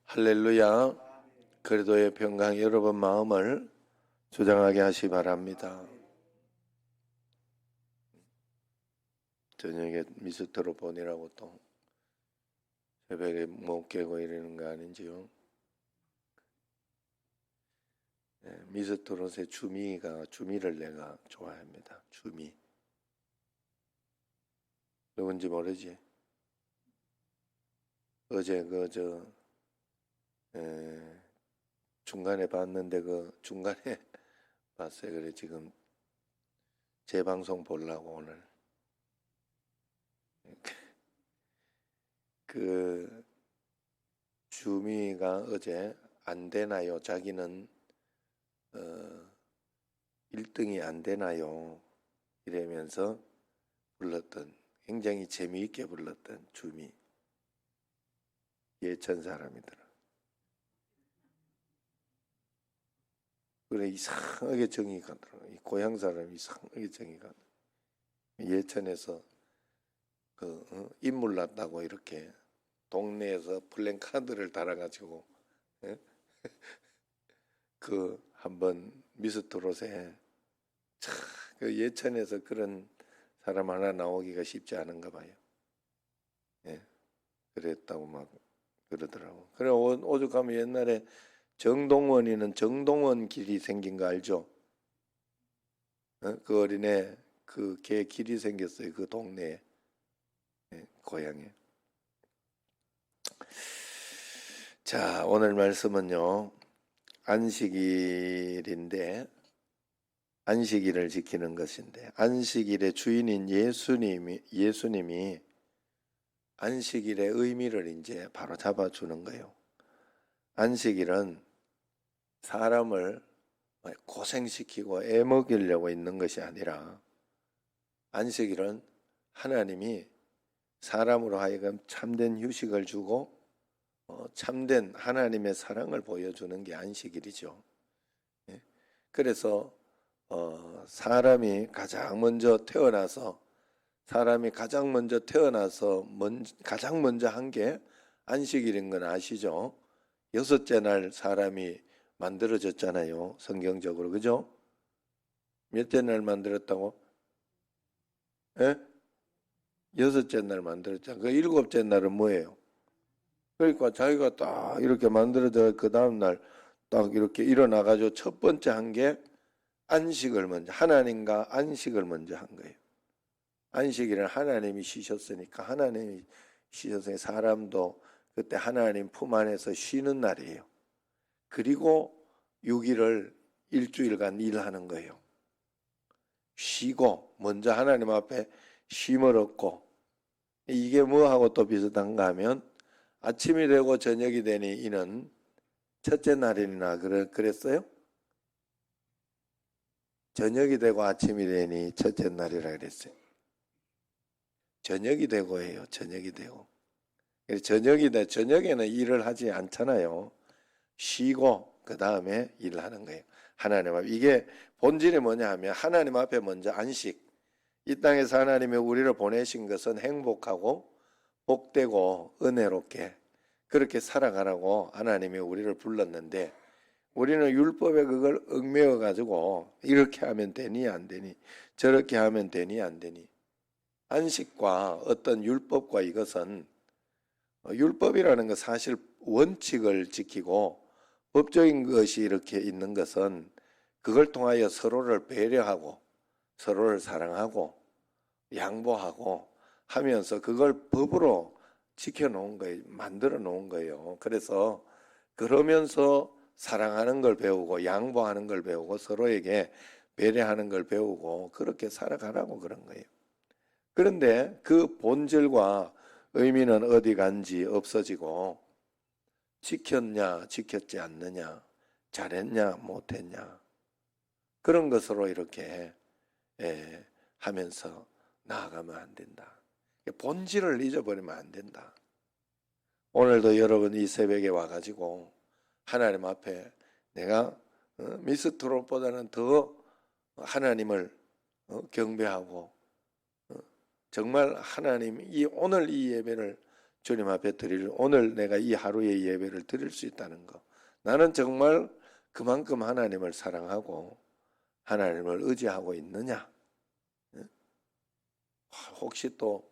할렐루야. 그리도의 평강 여러분 마음을 조장하게 하시 바랍니다. 저녁에 미스터로 보내라고 또 새벽에 못 깨고 이러는 거 아닌지요? 네, 미스터롯의 주미를 내가 좋아합니다. 주미. 누군지 모르지? 어제 중간에 봤는데 중간에 봤어요. 그래 지금 재방송 보려고 오늘 주미가 어제 안 되나요? 자기는 1등이 안 되나요? 이러면서 불렀던, 굉장히 재미있게 불렀던 주미. 예천 사람이더라. 그래 이상하게 정이 가더라. 이 고향 사람이 이상하게 정이 가더라. 예천에서 인물 났다고 이렇게 동네에서 플랜카드를 달아가지고 한번 미스터롯에 그 예천에서 그런 사람 하나 나오기가 쉽지 않은가 봐요. 예, 그랬다고 막 그러더라고. 그래 오죽하면 옛날에 정동원이는 정동원 길이 생긴 거 알죠? 그 어린애 그 개 길이 생겼어요. 그 동네에, 고향에. 자, 오늘 말씀은요, 안식일인데, 안식일을 지키는 것인데, 안식일의 주인인 예수님이 안식일의 의미를 이제 바로 잡아주는 거예요. 안식일은 사람을 고생시키고 애먹이려고 있는 것이 아니라, 안식일은 하나님이 사람으로 하여금 참된 휴식을 주고 참된 하나님의 사랑을 보여주는 게 안식일이죠. 그래서 사람이 가장 먼저 태어나서 가장 먼저 한 게 안식일인 건 아시죠? 6째 날 사람이 만들어졌잖아요. 성경적으로. 그죠? 몇째 날 만들었다고? 6째 날 만들었잖아요. 그 7째 날은 뭐예요? 그러니까 자기가 딱 이렇게 만들어져 그 다음 날 딱 이렇게 일어나가지고 첫 번째 한 게 안식을 먼저, 하나님과 안식을 먼저 한 거예요. 안식일은 하나님이 쉬셨으니까, 사람도 그때 하나님 품 안에서 쉬는 날이에요. 그리고 6일을 일주일간 일하는 거예요. 쉬고 먼저 하나님 앞에 쉼을 얻고, 이게 뭐하고 또 비슷한가 하면 아침이 되고 저녁이 되니 이는 첫째 날이나 그랬어요? 저녁이 되고 아침이 되니 첫째 날이라 그랬어요. 저녁이 되고예요. 저녁이 되고. 저녁에는 일을 하지 않잖아요. 쉬고 그 다음에 일을 하는 거예요. 하나님 앞에. 이게 본질이 뭐냐 하면 하나님 앞에 먼저 안식. 이 땅에서 하나님이 우리를 보내신 것은 행복하고 복되고 은혜롭게 그렇게 살아가라고 하나님이 우리를 불렀는데, 우리는 율법에 그걸 얽매여 가지고 이렇게 하면 되니 안 되니, 저렇게 하면 되니 안 되니. 안식과 어떤 율법과 이것은, 율법이라는 것 사실 원칙을 지키고 법적인 것이 이렇게 있는 것은 그걸 통하여 서로를 배려하고 서로를 사랑하고 양보하고 하면서 그걸 법으로 지켜놓은 거예요. 만들어 놓은 거예요. 그래서 그러면서 사랑하는 걸 배우고 양보하는 걸 배우고 서로에게 배려하는 걸 배우고 그렇게 살아가라고 그런 거예요. 그런데 그 본질과 의미는 어디 간지 없어지고, 지켰냐 지켰지 않느냐, 잘했냐 못했냐, 그런 것으로 이렇게 하면서 나아가면 안 된다. 본질을 잊어버리면 안 된다. 오늘도 여러분 이 새벽에 와가지고 하나님 앞에 내가 미스트롯보다는 더 하나님을 경배하고 정말 하나님 오늘 이 예배를 주님 앞에 오늘 내가 이 하루의 예배를 드릴 수 있다는 거. 나는 정말 그만큼 하나님을 사랑하고 하나님을 의지하고 있느냐? 혹시 또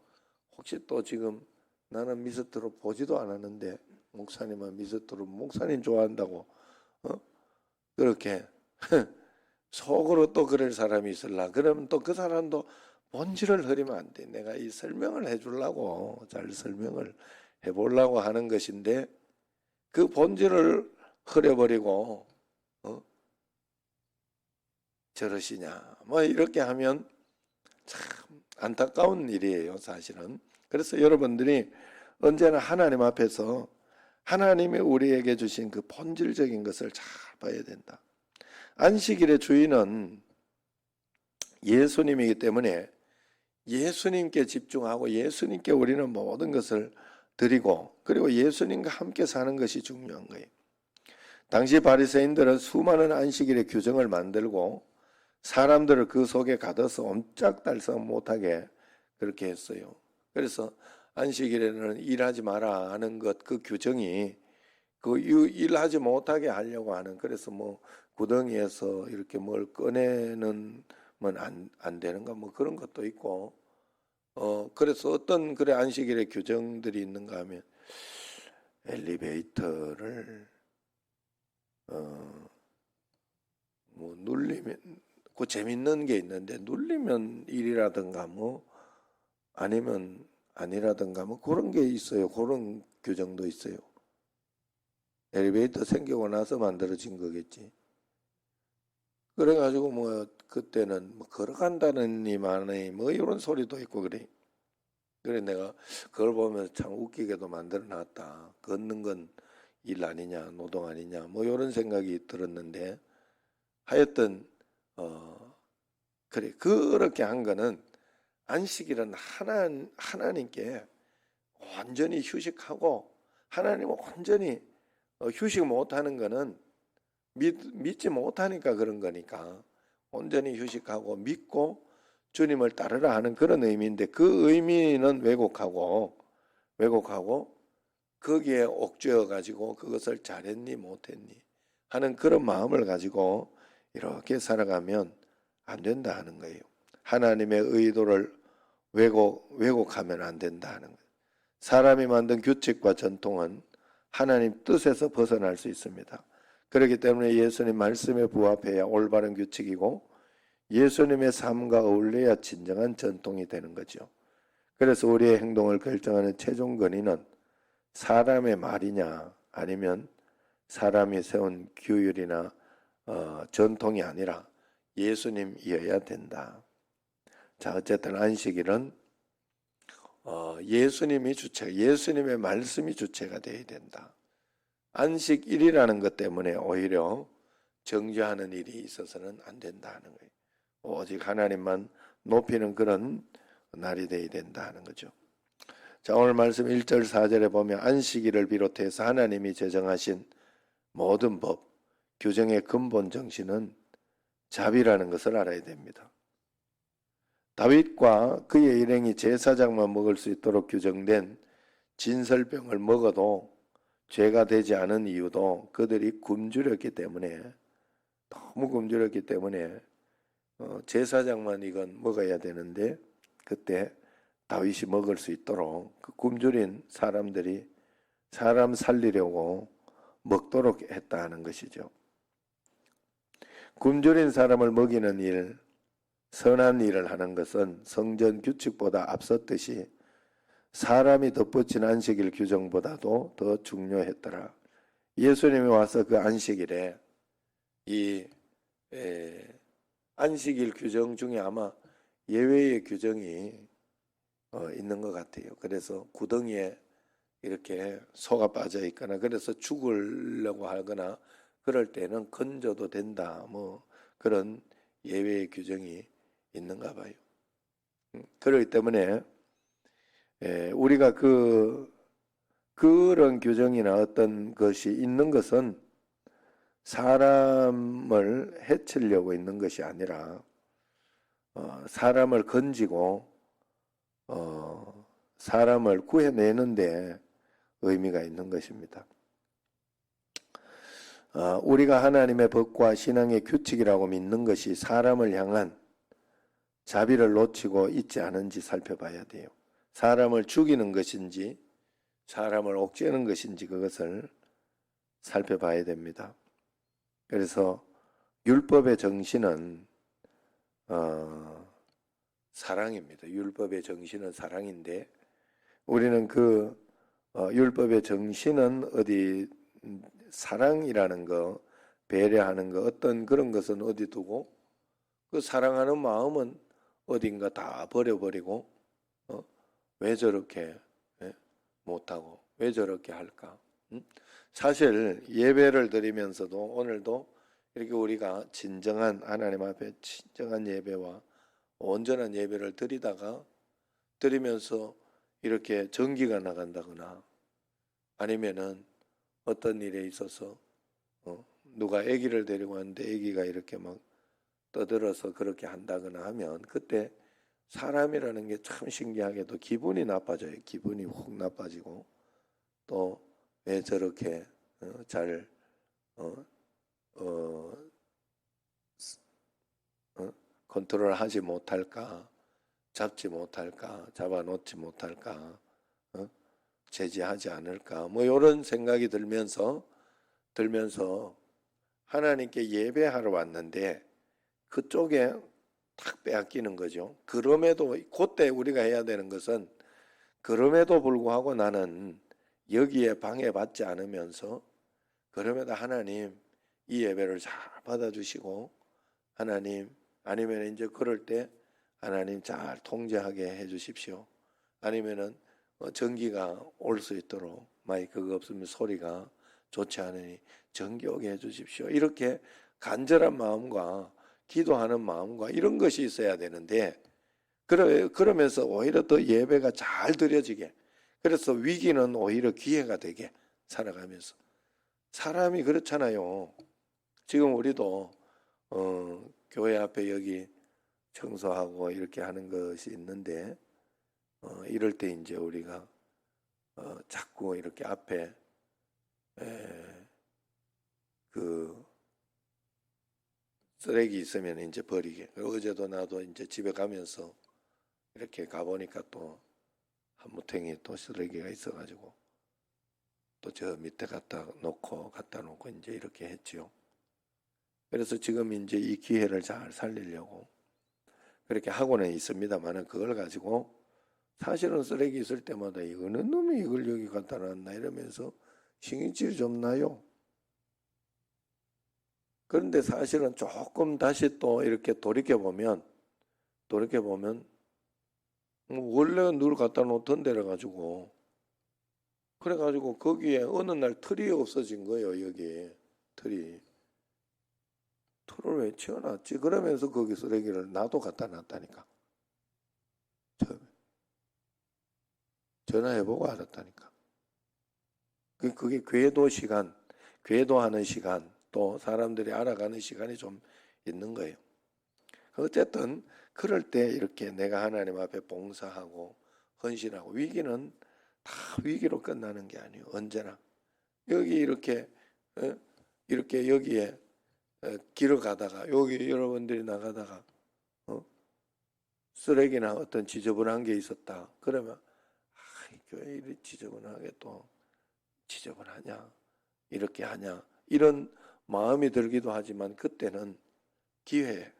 지금 나는 미스트로 보지도 않았는데 목사님은 미스트로 목사님 좋아한다고 그렇게 속으로 또 그럴 사람이 있을라. 그러면 또 그 사람도 본질을 흐리면 안 돼. 내가 이 설명을 해주려고 잘 설명을 해보려고 하는 것인데 그 본질을 흐려버리고 저러시냐 뭐 이렇게 하면 참 안타까운 일이에요, 사실은. 그래서 여러분들이 언제나 하나님 앞에서 하나님이 우리에게 주신 그 본질적인 것을 잘 봐야 된다. 안식일의 주인은 예수님이기 때문에 예수님께 집중하고 예수님께 우리는 모든 것을 드리고 그리고 예수님과 함께 사는 것이 중요한 거예요. 당시 바리새인들은 수많은 안식일의 규정을 만들고 사람들을 그 속에 가둬서 옴짝달싹 못하게 그렇게 했어요. 그래서 안식일에는 일하지 마라 하는 것, 그 규정이 그 일하지 못하게 하려고 하는, 그래서 뭐 구덩이에서 이렇게 뭘 꺼내는 안 되는가 뭐 그런 것도 있고, 그래서 어떤 그래 안식일의 규정들이 있는가 하면 엘리베이터를 뭐 눌리면 그 재밌는 게 있는데 눌리면 일이라든가 뭐 아니면 아니라든가 뭐 그런 게 있어요. 그런 규정도 있어요. 엘리베이터 생기고 나서 만들어진 거겠지. 그래가지고 뭐 그때는 뭐 걸어간다느니만이 뭐 이런 소리도 있고 그래. 그래 내가 그걸 보면서 참 웃기게도 만들어 놨다. 걷는 건 일 아니냐, 노동 아니냐, 뭐 이런 생각이 들었는데 하여튼 그래 그렇게 한 거는 안식일은 하나님께 완전히 휴식하고 하나님은 완전히 휴식 못하는 거는 믿지 못하니까 그런 거니까 온전히 휴식하고 믿고 주님을 따르라 하는 그런 의미인데 그 의미는 왜곡하고 거기에 옥죄어 가지고 그것을 잘했니 못했니 하는 그런 마음을 가지고 이렇게 살아가면 안 된다 하는 거예요. 하나님의 의도를 왜곡하면 안 된다 하는 거예요. 사람이 만든 규칙과 전통은 하나님 뜻에서 벗어날 수 있습니다. 그렇기 때문에 예수님 말씀에 부합해야 올바른 규칙이고 예수님의 삶과 어울려야 진정한 전통이 되는 거죠. 그래서 우리의 행동을 결정하는 최종 권위는 사람의 말이냐 아니면 사람이 세운 규율이나 전통이 아니라 예수님이어야 된다. 자, 어쨌든 안식일은 예수님이 주체, 예수님의 말씀이 주체가 되어야 된다. 안식일이라는 것 때문에 오히려 정죄하는 일이 있어서는 안 된다는 거예요. 오직 하나님만 높이는 그런 날이 되어야 된다는 거죠. 자, 오늘 말씀 1절 4절에 보면 안식일을 비롯해서 하나님이 제정하신 모든 법, 규정의 근본 정신은 자비라는 것을 알아야 됩니다. 다윗과 그의 일행이 제사장만 먹을 수 있도록 규정된 진설병을 먹어도 죄가 되지 않은 이유도 그들이 굶주렸기 때문에, 너무 굶주렸기 때문에 제사장만 이건 먹어야 되는데 그때 다윗이 먹을 수 있도록 그 굶주린 사람들이 사람 살리려고 먹도록 했다 하는 것이죠. 굶주린 사람을 먹이는 일, 선한 일을 하는 것은 성전 규칙보다 앞섰듯이 사람이 덧붙인 안식일 규정보다도 더 중요했더라. 예수님이 와서 그 안식일에 이 안식일 규정 중에 아마 예외의 규정이 있는 것 같아요. 그래서 구덩이에 이렇게 소가 빠져 있거나 그래서 죽으려고 하거나 그럴 때는 건져도 된다. 뭐 그런 예외의 규정이 있는가 봐요. 그렇기 때문에 우리가 그런 규정이나 어떤 것이 있는 것은 사람을 해치려고 있는 것이 아니라 사람을 건지고 사람을 구해내는데 의미가 있는 것입니다. 우리가 하나님의 법과 신앙의 규칙이라고 믿는 것이 사람을 향한 자비를 놓치고 있지 않은지 살펴봐야 돼요. 사람을 죽이는 것인지 사람을 옥죄는 것인지 그것을 살펴봐야 됩니다. 그래서 율법의 정신은 사랑입니다. 율법의 정신은 사랑인데 우리는 그 율법의 정신은 어디 사랑이라는 거, 배려하는 거, 어떤 그런 것은 어디 두고 그 사랑하는 마음은 어딘가 다 버려버리고 왜 저렇게 못하고 왜 저렇게 할까? 사실 예배를 드리면서도 오늘도 이렇게 우리가 진정한 하나님 앞에 진정한 예배와 온전한 예배를 드리면서 이렇게 전기가 나간다거나 아니면은 어떤 일에 있어서 누가 아기를 데리고 왔는데 아기가 이렇게 막 떠들어서 그렇게 한다거나 하면 그때 사람이라는 게 참 신기하게도 기분이 나빠져요. 기분이 훅 나빠지고 또 왜 저렇게 잘 컨트롤하지 못할까, 잡지 못할까, 잡아놓지 못할까, 제지하지 않을까, 뭐 이런 생각이 들면서 하나님께 예배하러 왔는데 그쪽에 탁 빼앗기는 거죠. 그럼에도 그때 우리가 해야 되는 것은 그럼에도 불구하고 나는 여기에 방해받지 않으면서 그럼에도 하나님 이 예배를 잘 받아주시고 하나님 아니면 이제 그럴 때 하나님 잘 통제하게 해주십시오. 아니면은 전기가 올 수 있도록 마이크가 없으면 소리가 좋지 않으니 전기 오게 해주십시오. 이렇게 간절한 마음과 기도하는 마음과 이런 것이 있어야 되는데 그러면서 오히려 더 예배가 잘 드려지게 그래서 위기는 오히려 기회가 되게 살아가면서 사람이 그렇잖아요. 지금 우리도 교회 앞에 여기 청소하고 이렇게 하는 것이 있는데 이럴 때 이제 우리가 자꾸 이렇게 앞에 그 쓰레기 있으면 이제 버리게. 어제도 나도 이제 집에 가면서 이렇게 가보니까 또 한 무탱이 또 쓰레기가 있어가지고 또 저 밑에 갖다 놓고 이제 이렇게 했지요. 그래서 지금 이제 이 기회를 잘 살리려고 그렇게 하고는 있습니다만은 그걸 가지고 사실은 쓰레기 있을 때마다 어느 놈이 이걸 여기 갖다 놨나 이러면서 신경질이 좀 나요. 그런데 사실은 조금 다시 또 이렇게 돌이켜보면 원래 늘 갖다 놓던 데라 가지고 그래가지고 거기에 어느 날 틀이 없어진 거예요. 여기 틀을 왜 치워놨지? 그러면서 거기 쓰레기를 나도 갖다 놨다니까. 전화해보고 알았다니까. 그게 궤도하는 시간, 또 사람들이 알아가는 시간이 좀 있는 거예요. 어쨌든 그럴 때 이렇게 내가 하나님 앞에 봉사하고 헌신하고 위기는 다 위기로 끝나는 게 아니에요. 언제나 여기 이렇게 여기에 길을 가다가 여기 여러분들이 나가다가 쓰레기나 어떤 지저분한 게 있었다. 그러면 교회 이렇게 지저분하게 또 지저분하냐 이렇게 하냐 이런 마음이 들기도 하지만 그때는 기회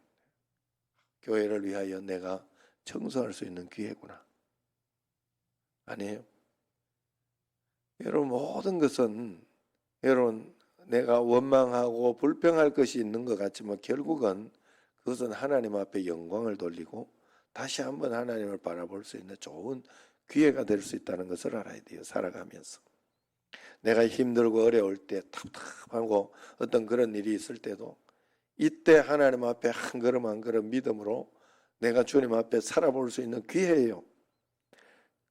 교회를 위하여 내가 청소할 수 있는 기회구나. 아니에요? 여러분 모든 것은 여러분 내가 원망하고 불평할 것이 있는 것 같지만 결국은 그것은 하나님 앞에 영광을 돌리고 다시 한번 하나님을 바라볼 수 있는 좋은 기회가 될 수 있다는 것을 알아야 돼요. 살아가면서. 내가 힘들고 어려울 때 답답하고 어떤 그런 일이 있을 때도 이때 하나님 앞에 한 걸음 한 걸음 믿음으로 내가 주님 앞에 살아볼 수 있는 기회예요.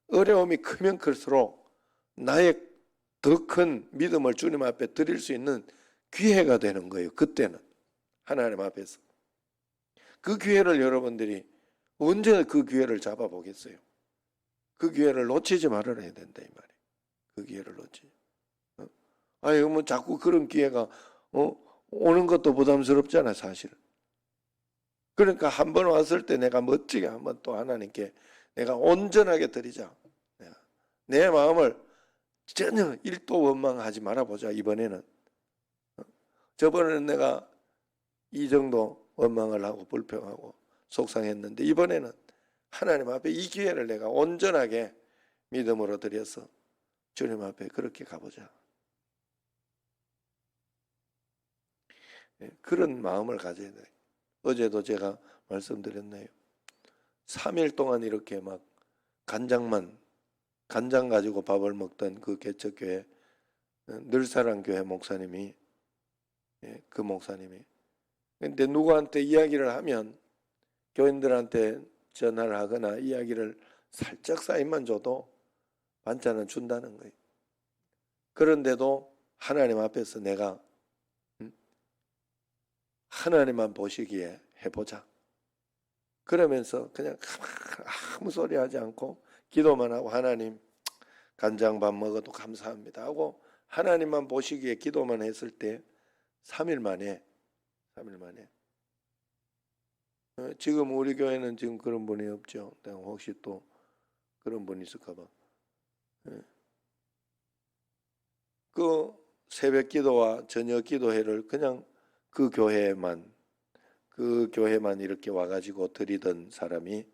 어려움이 크면 클수록 나의 더 큰 믿음을 주님 앞에 드릴 수 있는 기회가 되는 거예요. 그때는 하나님 앞에서. 그 기회를 여러분들이 언제 그 기회를 잡아보겠어요? 그 기회를 놓치지 말아야 된다 이 말이에요. 그 기회를 놓지. 아니 뭐 자꾸 그런 기회가 오는 것도 부담스럽잖아 사실. 그러니까 한 번 왔을 때 내가 멋지게 한번 또 하나님께 내가 온전하게 드리자. 내 마음을 전혀 1도 원망하지 말아보자 이번에는. 저번에는 내가 이 정도 원망을 하고 불평하고 속상했는데 이번에는 하나님 앞에 이 기회를 내가 온전하게 믿음으로 드려서 주님 앞에 그렇게 가보자. 그런 마음을 가져야 돼. 어제도 제가 말씀드렸네요. 3일 동안 이렇게 막 간장 가지고 밥을 먹던 그 개척교회 늘사랑교회 목사님이 그 목사님이 근데 누구한테 이야기를 하면 교인들한테 전화를 하거나 이야기를 살짝 사인만 줘도 반찬은 준다는 거예요. 그런데도 하나님 앞에서 내가 하나님만 보시기에 해보자. 그러면서 그냥 아무 소리 하지 않고 기도만 하고 하나님 간장밥 먹어도 감사합니다 하고 하나님만 보시기에 기도만 했을 때 3일 만에 지금 우리 교회는 지금 그런 분이 없죠. 내가 혹시 또 그런 분이 있을까 봐. 그 새벽 기도와 저녁 기도회를 그냥 그 교회만 이렇게 와가지고 드리던 사람이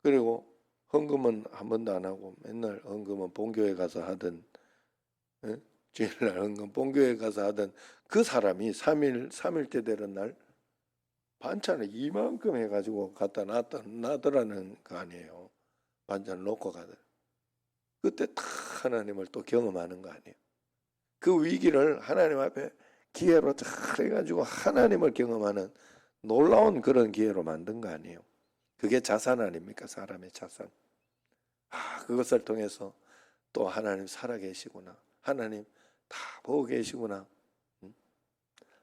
그리고 헌금은 한 번도 안 하고 맨날 헌금은 본교회 가서 하던 주일날 헌금 본교회 가서 하던 그 사람이 3일째 되는 날 반찬을 이만큼 해가지고 갖다 놔더라는 거 아니에요. 반찬을 놓고 가더라. 그때 다 하나님을 또 경험하는 거 아니에요. 그 위기를 하나님 앞에 기회로 잘 해가지고 하나님을 경험하는 놀라운 그런 기회로 만든 거 아니에요. 그게 자산 아닙니까? 사람의 자산. 그것을 통해서 또 하나님 살아계시구나. 하나님 다 보고 계시구나.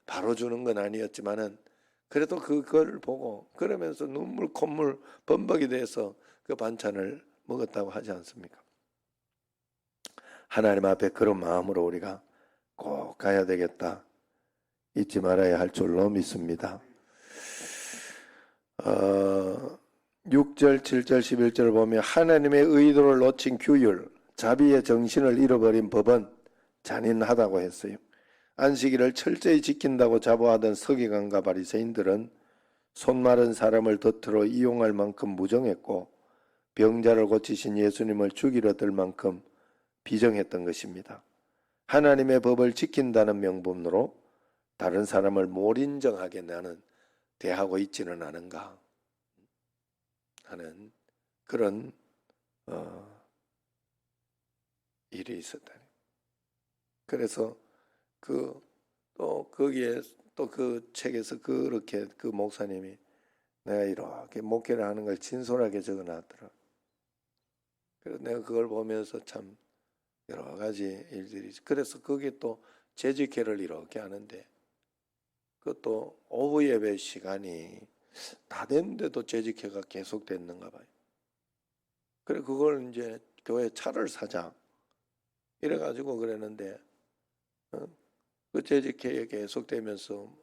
바로 주는 건 아니었지만은 그래도 그걸 보고 그러면서 눈물 콧물 범벅이 돼서 그 반찬을 먹었다고 하지 않습니까? 하나님 앞에 그런 마음으로 우리가 꼭 가야 되겠다. 잊지 말아야 할 줄로 믿습니다. 6절, 7절, 11절을 보면 하나님의 의도를 놓친 규율, 자비의 정신을 잃어버린 법은 잔인하다고 했어요. 안식일을 철저히 지킨다고 자부하던 서기관과 바리새인들은 손마른 사람을 덫으로 이용할 만큼 무정했고 병자를 고치신 예수님을 죽이려 들 만큼 비정했던 것입니다. 하나님의 법을 지킨다는 명분으로 다른 사람을 몰인정하게 나는 대하고 있지는 않은가 하는 그런 일이 있었다. 그래서 또 거기에 또 그 책에서 그렇게 그 목사님이 내가 이렇게 목회를 하는 걸 진솔하게 적어놨더라. 그래서 내가 그걸 보면서 참 여러 가지 일들이 그래서 거기에 또 재직회를 이렇게 하는데 그것도 오후 예배 시간이 다 됐는데도 재직회가 계속 됐는가 봐요. 그래 그걸 이제 교회 차를 사자 이래가지고 그랬는데 그 재직회에 계속 되면서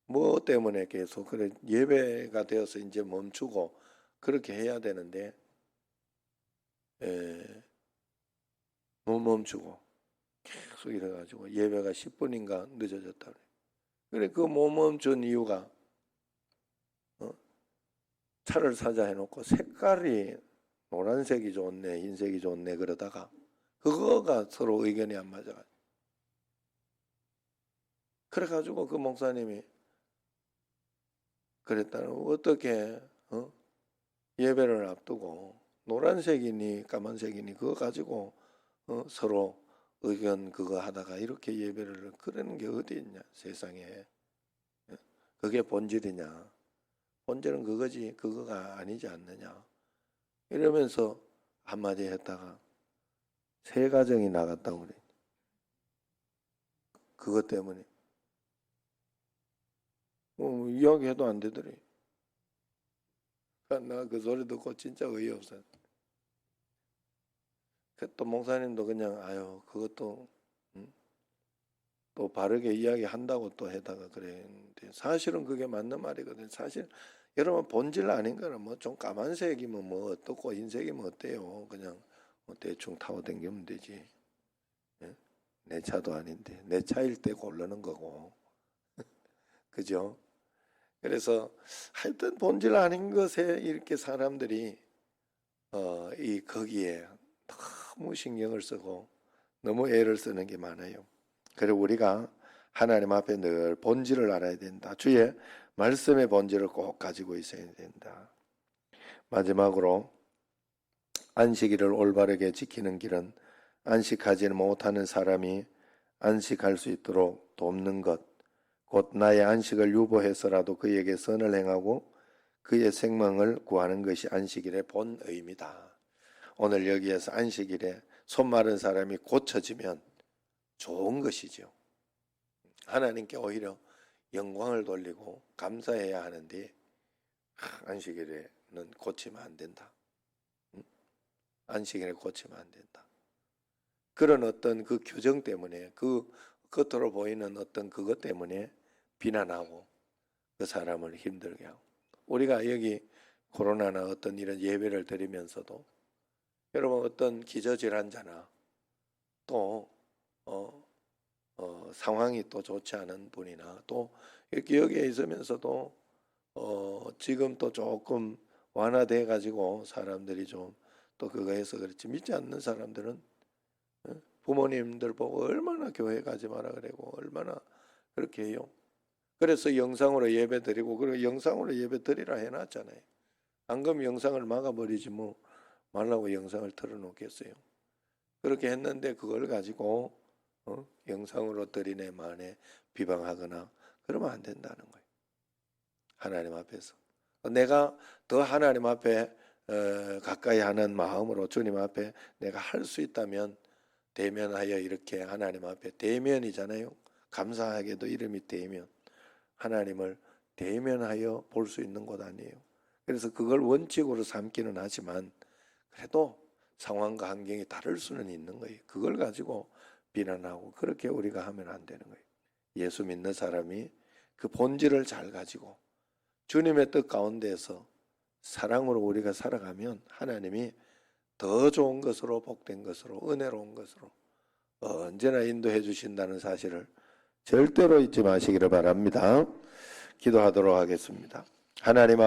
뭐 때문에 계속 그래 예배가 되어서 이제 멈추고 그렇게 해야 되는데 못 멈추고 계속 이래가지고 예배가 10분인가 늦어졌다. 그래 그 못 멈춘 이유가 차를 사자 해놓고 색깔이 노란색이 좋네 흰색이 좋네 그러다가 그거가 서로 의견이 안 맞아. 그래가지고 그 목사님이 그랬다는 어떻게 예배를 앞두고 노란색이니 까만색이니 그거 가지고 서로 의견 그거 하다가 이렇게 예배를 그러는 게 어디 있냐 세상에. 그게 본질이냐. 본질은 그거지 그거가 아니지 않느냐. 이러면서 한마디 했다가 세 가정이 나갔다고 그래. 그것 때문에. 이야기해도 안 되더래. 나 그 소리 듣고 진짜 어이없어. 또 목사님도 그냥 아유 그것도 또 바르게 이야기한다고 또 해다가 그랬는데 사실은 그게 맞는 말이거든요. 사실 여러분 본질 아닌 거는 뭐 좀 까만색이면 뭐 어떻고 흰색이면 어때요? 그냥 뭐 대충 타고 다니면 되지. 예? 내 차도 아닌데 내 차일 때 고르는 거고 그죠? 그래서 하여튼 본질 아닌 것에 이렇게 사람들이 이 거기에 너무 신경을 쓰고 너무 애를 쓰는 게 많아요. 그리고 우리가 하나님 앞에 늘 본질을 알아야 된다. 주의 말씀의 본질을 꼭 가지고 있어야 된다. 마지막으로 안식일을 올바르게 지키는 길은 안식하지 못하는 사람이 안식할 수 있도록 돕는 것, 곧 나의 안식을 유보해서라도 그에게 선을 행하고 그의 생명을 구하는 것이 안식일의 본의입니다. 오늘 여기에서 안식일에 손 마른 사람이 고쳐지면 좋은 것이죠. 하나님께 오히려 영광을 돌리고 감사해야 하는데 안식일에는 고치면 안 된다. 안식일에 고치면 안 된다. 그런 어떤 그 규정 때문에 그 겉으로 보이는 어떤 그것 때문에 비난하고 그 사람을 힘들게 하고 우리가 여기 코로나나 어떤 이런 예배를 드리면서도 여러분 어떤 기저질환자나 또 상황이 또 좋지 않은 분이나 또 이렇게 여기에 있으면서도 지금 또 조금 완화돼 가지고 사람들이 좀 또 그거 해서 그렇지 믿지 않는 사람들은 부모님들 보고 얼마나 교회 가지 마라 그러고 얼마나 그렇게 해요. 그래서 영상으로 예배 드리고 그리고 영상으로 예배 드리라 해놨잖아요. 안 그러면 영상을 막아버리지 뭐 말라고 영상을 틀어놓겠어요. 그렇게 했는데 그걸 가지고 영상으로 드리네 만에 비방하거나 그러면 안 된다는 거예요. 하나님 앞에서 내가 더 하나님 앞에 가까이 하는 마음으로 주님 앞에 내가 할 수 있다면 대면하여 이렇게 하나님 앞에 대면이잖아요. 감사하게도 이름이 대면. 하나님을 대면하여 볼 수 있는 곳 아니에요. 그래서 그걸 원칙으로 삼기는 하지만 그래도 상황과 환경이 다를 수는 있는 거예요. 그걸 가지고 비난하고 그렇게 우리가 하면 안 되는 거예요. 예수 믿는 사람이 그 본질을 잘 가지고 주님의 뜻 가운데서 사랑으로 우리가 살아가면 하나님이 더 좋은 것으로 복된 것으로 은혜로운 것으로 언제나 인도해 주신다는 사실을 절대로 잊지 마시기를 바랍니다. 기도하도록 하겠습니다. 하나님